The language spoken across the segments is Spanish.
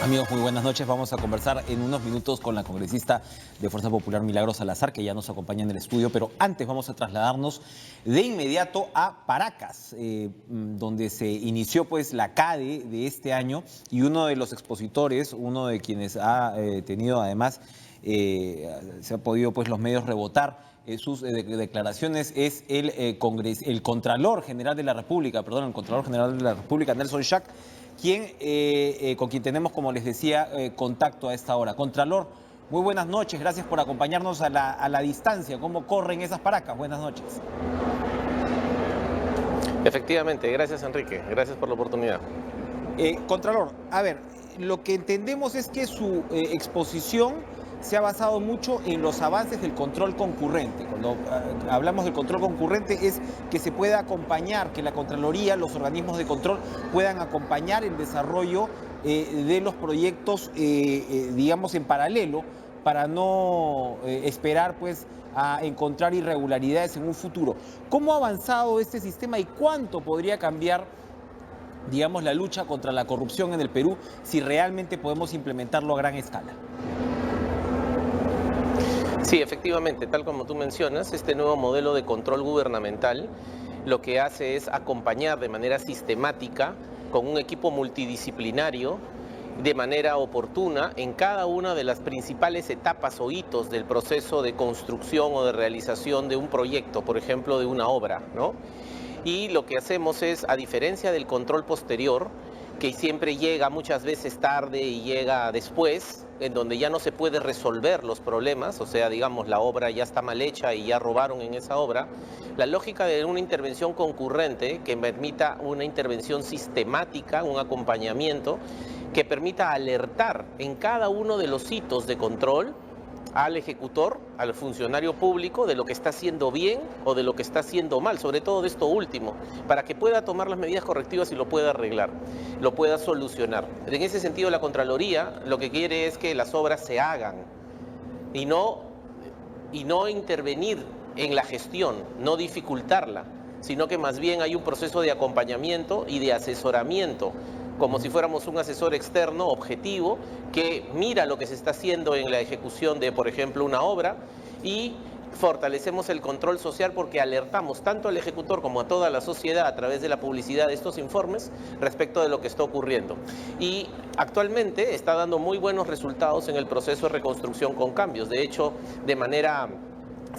Amigos, muy buenas noches. Vamos a conversar en unos minutos con la congresista de Fuerza Popular, Milagros Salazar, que ya nos acompaña en el estudio, pero antes vamos a trasladarnos de inmediato a Paracas, donde se inició pues la CADE de este año, y uno de los expositores, uno de quienes ha tenido además, se ha podido pues los medios rebotar sus declaraciones, es el Contralor General de la República, el Contralor General de la República, Nelson Schack, con quien tenemos, como les decía, contacto a esta hora. Contralor, muy buenas noches, gracias por acompañarnos a la distancia. ¿Cómo corren esas Paracas? Buenas noches. Efectivamente, gracias Enrique, gracias por la oportunidad. Contralor, a ver, lo que entendemos es que su exposición se ha basado mucho en los avances del control concurrente. Cuando hablamos del control concurrente es que se pueda acompañar, que la Contraloría, los organismos de control puedan acompañar el desarrollo de los proyectos, digamos, en paralelo, para no esperar pues a encontrar irregularidades en un futuro. ¿Cómo ha avanzado este sistema y cuánto podría cambiar, digamos, la lucha contra la corrupción en el Perú si realmente podemos implementarlo a gran escala? Sí, efectivamente, tal como tú mencionas, este nuevo modelo de control gubernamental lo que hace es acompañar de manera sistemática con un equipo multidisciplinario de manera oportuna en cada una de las principales etapas o hitos del proceso de construcción o de realización de un proyecto, por ejemplo, de una obra, ¿no? Y lo que hacemos es, a diferencia del control posterior, que siempre llega muchas veces tarde y llega después, en donde ya no se puede resolver los problemas, o sea, digamos, la obra ya está mal hecha y ya robaron en esa obra, la lógica de una intervención concurrente que permita una intervención sistemática, un acompañamiento, que permita alertar en cada uno de los hitos de control al ejecutor, al funcionario público, de lo que está haciendo bien o de lo que está haciendo mal, sobre todo de esto último, para que pueda tomar las medidas correctivas y lo pueda arreglar, lo pueda solucionar. En ese sentido, la Contraloría lo que quiere es que las obras se hagan y no intervenir en la gestión, no dificultarla, sino que más bien hay un proceso de acompañamiento y de asesoramiento, como si fuéramos un asesor externo objetivo que mira lo que se está haciendo en la ejecución de, por ejemplo, una obra, y fortalecemos el control social porque alertamos tanto al ejecutor como a toda la sociedad a través de la publicidad de estos informes respecto de lo que está ocurriendo. Y actualmente está dando muy buenos resultados en el proceso de reconstrucción con cambios. De hecho, de manera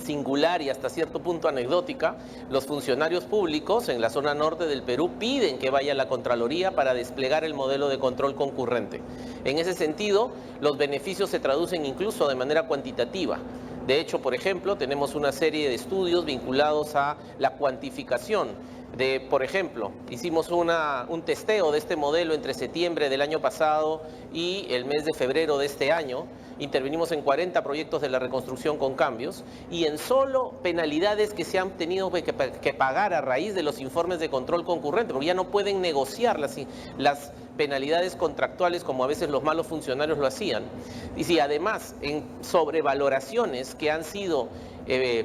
singular y hasta cierto punto anecdótica, los funcionarios públicos en la zona norte del Perú piden que vaya a la Contraloría para desplegar el modelo de control concurrente. En ese sentido, los beneficios se traducen incluso de manera cuantitativa. De hecho, por ejemplo, tenemos una serie de estudios vinculados a la cuantificación de, por ejemplo, hicimos un testeo de este modelo entre septiembre del año pasado y el mes de febrero de este año. Intervenimos en 40 proyectos de la reconstrucción con cambios y en solo penalidades que se han tenido que pagar a raíz de los informes de control concurrente, porque ya no pueden negociar las penalidades contractuales como a veces los malos funcionarios lo hacían. Y si además en sobrevaloraciones que han sido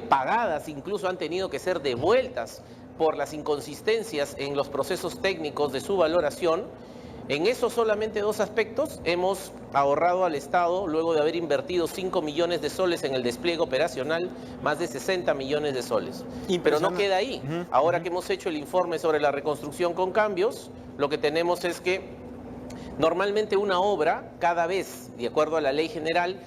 pagadas, incluso han tenido que ser devueltas por las inconsistencias en los procesos técnicos de su valoración, en esos solamente dos aspectos hemos ahorrado al Estado, luego de haber invertido 5 millones de soles en el despliegue operacional, más de 60 millones de soles. Pero no queda ahí. Ahora que hemos hecho el informe sobre la reconstrucción con cambios, lo que tenemos es que normalmente una obra, cada vez, de acuerdo a la ley general,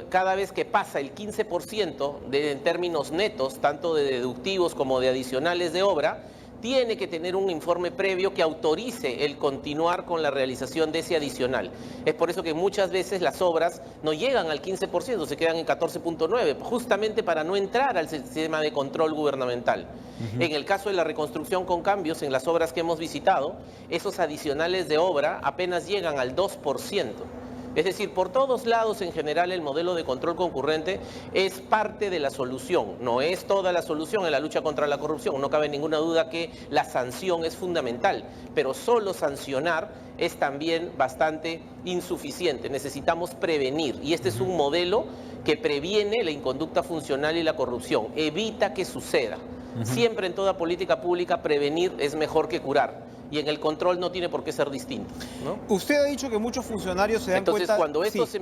cada vez que pasa el 15% en términos netos, tanto de deductivos como de adicionales de obra, tiene que tener un informe previo que autorice el continuar con la realización de ese adicional. Es por eso que muchas veces las obras no llegan al 15%, se quedan en 14.9%, justamente para no entrar al sistema de control gubernamental. En el caso de la reconstrucción con cambios, en las obras que hemos visitado, esos adicionales de obra apenas llegan al 2%. Es decir, por todos lados en general el modelo de control concurrente es parte de la solución, no es toda la solución en la lucha contra la corrupción. No cabe ninguna duda que la sanción es fundamental, pero solo sancionar es también bastante insuficiente. Necesitamos prevenir y este es un modelo que previene la inconducta funcional y la corrupción, evita que suceda. Siempre en toda política pública prevenir es mejor que curar. y en el control no tiene por qué ser distinto, ¿no? Usted ha dicho que muchos funcionarios se dan Entonces, cuenta... cuando esto Sí.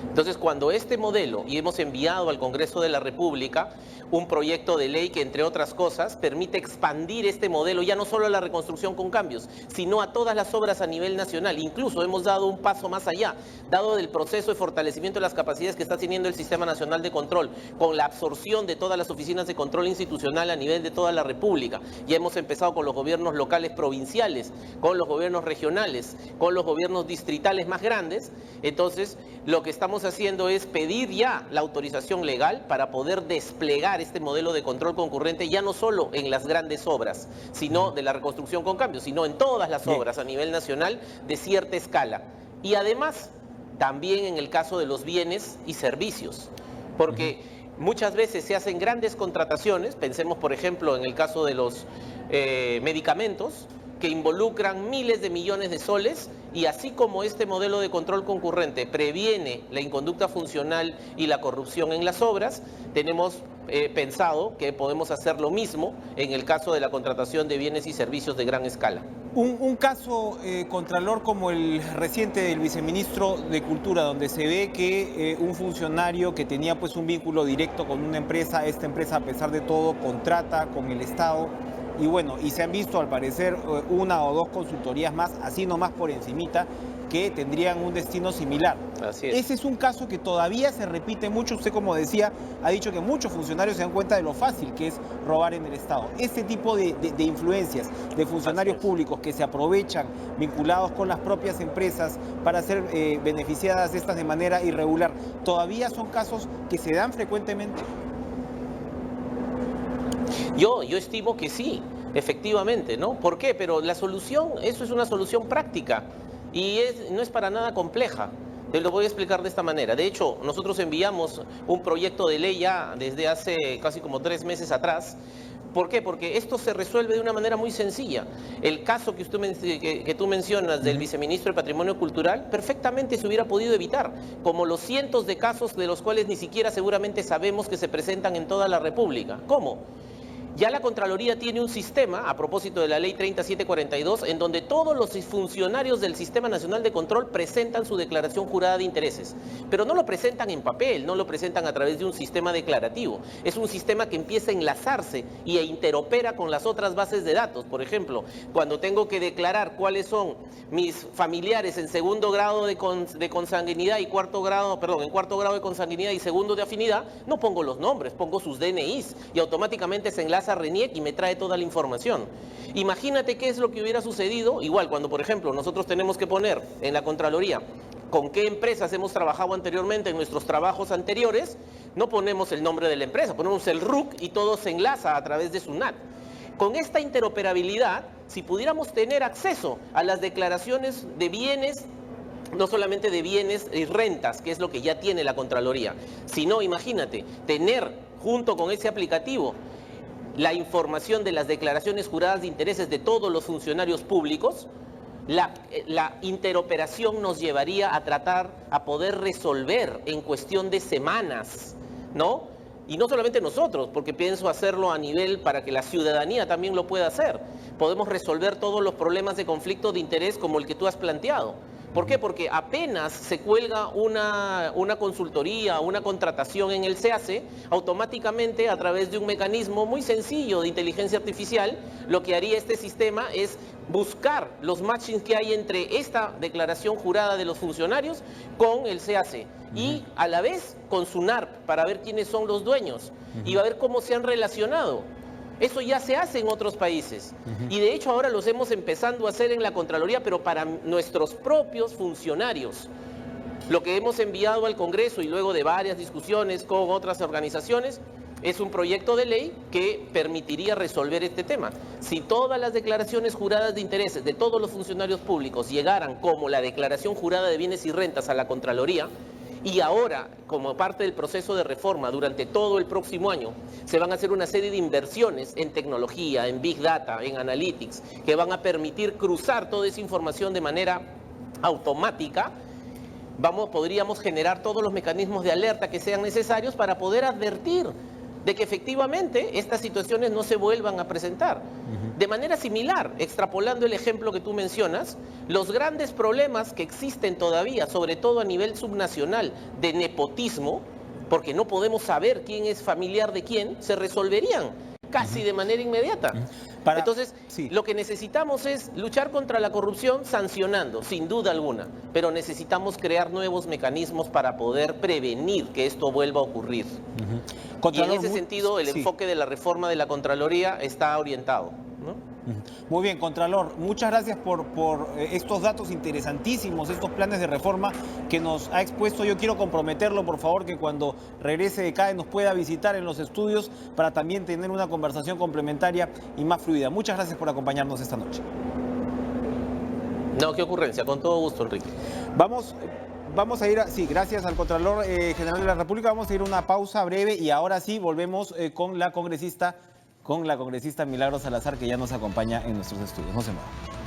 Entonces, cuando este modelo, y hemos enviado al Congreso de la República un proyecto de ley que, entre otras cosas, permite expandir este modelo ya no solo a la reconstrucción con cambios, sino a todas las obras a nivel nacional. Incluso hemos dado un paso más allá, dado el proceso de fortalecimiento de las capacidades que está teniendo el Sistema Nacional de Control, con la absorción de todas las oficinas de control institucional a nivel de toda la República. Ya hemos empezado con los gobiernos locales provinciales, con los gobiernos regionales, con los gobiernos distritales más grandes. Entonces, lo que estamos haciendo es pedir ya la autorización legal para poder desplegar este modelo de control concurrente ya no solo en las grandes obras, sino de la reconstrucción con cambios, sino en todas las obras a nivel nacional de cierta escala. Y además, también en el caso de los bienes y servicios, porque muchas veces se hacen grandes contrataciones, pensemos por ejemplo en el caso de los medicamentos, que involucran miles de millones de soles, y así como este modelo de control concurrente previene la inconducta funcional y la corrupción en las obras, tenemos pensado que podemos hacer lo mismo en el caso de la contratación de bienes y servicios de gran escala. Un caso, Contralor, como el reciente del viceministro de Cultura, donde se ve que un funcionario que tenía pues un vínculo directo con una empresa, esta empresa a pesar de todo contrata con el Estado, y bueno, y se han visto al parecer una o dos consultorías más, así nomás por encimita, que tendrían un destino similar. Así es. Ese es un caso que todavía se repite mucho. Usted, como decía, ha dicho que muchos funcionarios se dan cuenta de lo fácil que es robar en el Estado. Este tipo de influencias de funcionarios públicos que se aprovechan vinculados con las propias empresas para ser beneficiadas estas de manera irregular, ¿todavía son casos que se dan frecuentemente? Yo estimo que sí, efectivamente, ¿no? ¿Por qué? Pero la solución, eso es una solución práctica y no es para nada compleja. Te lo voy a explicar de esta manera. De hecho, nosotros enviamos un proyecto de ley ya desde hace casi como 3 meses atrás. ¿Por qué? Porque esto se resuelve de una manera muy sencilla. El caso que tú mencionas del viceministro de Patrimonio Cultural, perfectamente se hubiera podido evitar, como los cientos de casos de los cuales ni siquiera seguramente sabemos que se presentan en toda la República. ¿Cómo? Ya la Contraloría tiene un sistema, a propósito de la Ley 3742, en donde todos los funcionarios del Sistema Nacional de Control presentan su declaración jurada de intereses. Pero no lo presentan en papel, no lo presentan a través de un sistema declarativo. Es un sistema que empieza a enlazarse y interopera con las otras bases de datos. Por ejemplo, cuando tengo que declarar cuáles son mis familiares en segundo grado de consanguinidad y en cuarto grado de consanguinidad y segundo de afinidad, no pongo los nombres, pongo sus DNIs y automáticamente se enlaza a RENIEC y me trae toda la información. Imagínate qué es lo que hubiera sucedido, igual cuando por ejemplo nosotros tenemos que poner en la Contraloría con qué empresas hemos trabajado anteriormente en nuestros trabajos anteriores, no ponemos el nombre de la empresa, ponemos el RUC y todo se enlaza a través de SUNAT. Con esta interoperabilidad, si pudiéramos tener acceso a las declaraciones de bienes, no solamente de bienes y rentas, que es lo que ya tiene la Contraloría, sino, imagínate, tener junto con ese aplicativo la información de las declaraciones juradas de intereses de todos los funcionarios públicos, la interoperación nos llevaría a poder resolver en cuestión de semanas, ¿no? Y no solamente nosotros, porque pienso hacerlo a nivel para que la ciudadanía también lo pueda hacer. Podemos resolver todos los problemas de conflicto de interés como el que tú has planteado. ¿Por qué? Porque apenas se cuelga una consultoría, una contratación en el SEACE, automáticamente a través de un mecanismo muy sencillo de inteligencia artificial, lo que haría este sistema es buscar los matchings que hay entre esta declaración jurada de los funcionarios con el SEACE y a la vez con SUNARP para ver quiénes son los dueños y va a ver cómo se han relacionado. Eso ya se hace en otros países y de hecho ahora los hemos empezado a hacer en la Contraloría, pero para nuestros propios funcionarios. Lo que hemos enviado al Congreso y luego de varias discusiones con otras organizaciones es un proyecto de ley que permitiría resolver este tema. Si todas las declaraciones juradas de intereses de todos los funcionarios públicos llegaran como la declaración jurada de bienes y rentas a la Contraloría, y ahora, como parte del proceso de reforma durante todo el próximo año, se van a hacer una serie de inversiones en tecnología, en Big Data, en Analytics, que van a permitir cruzar toda esa información de manera automática. Podríamos generar todos los mecanismos de alerta que sean necesarios para poder advertir de que efectivamente estas situaciones no se vuelvan a presentar. De manera similar, extrapolando el ejemplo que tú mencionas, los grandes problemas que existen todavía, sobre todo a nivel subnacional, de nepotismo, porque no podemos saber quién es familiar de quién, se resolverían casi de manera inmediata. Entonces, lo que necesitamos es luchar contra la corrupción sancionando, sin duda alguna, pero necesitamos crear nuevos mecanismos para poder prevenir que esto vuelva a ocurrir. Y en ese sentido, el enfoque de la reforma de la Contraloría está orientado, ¿no? Muy bien, Contralor, muchas gracias por estos datos interesantísimos, estos planes de reforma que nos ha expuesto. Yo quiero comprometerlo, por favor, que cuando regrese de CADE nos pueda visitar en los estudios para también tener una conversación complementaria y más fluida. Muchas gracias por acompañarnos esta noche. No, qué ocurrencia, con todo gusto, Enrique. Vamos a ir, gracias al Contralor General de la República, vamos a ir a una pausa breve y ahora sí volvemos con la congresista Milagros Salazar, que ya nos acompaña en nuestros estudios. No se muevan.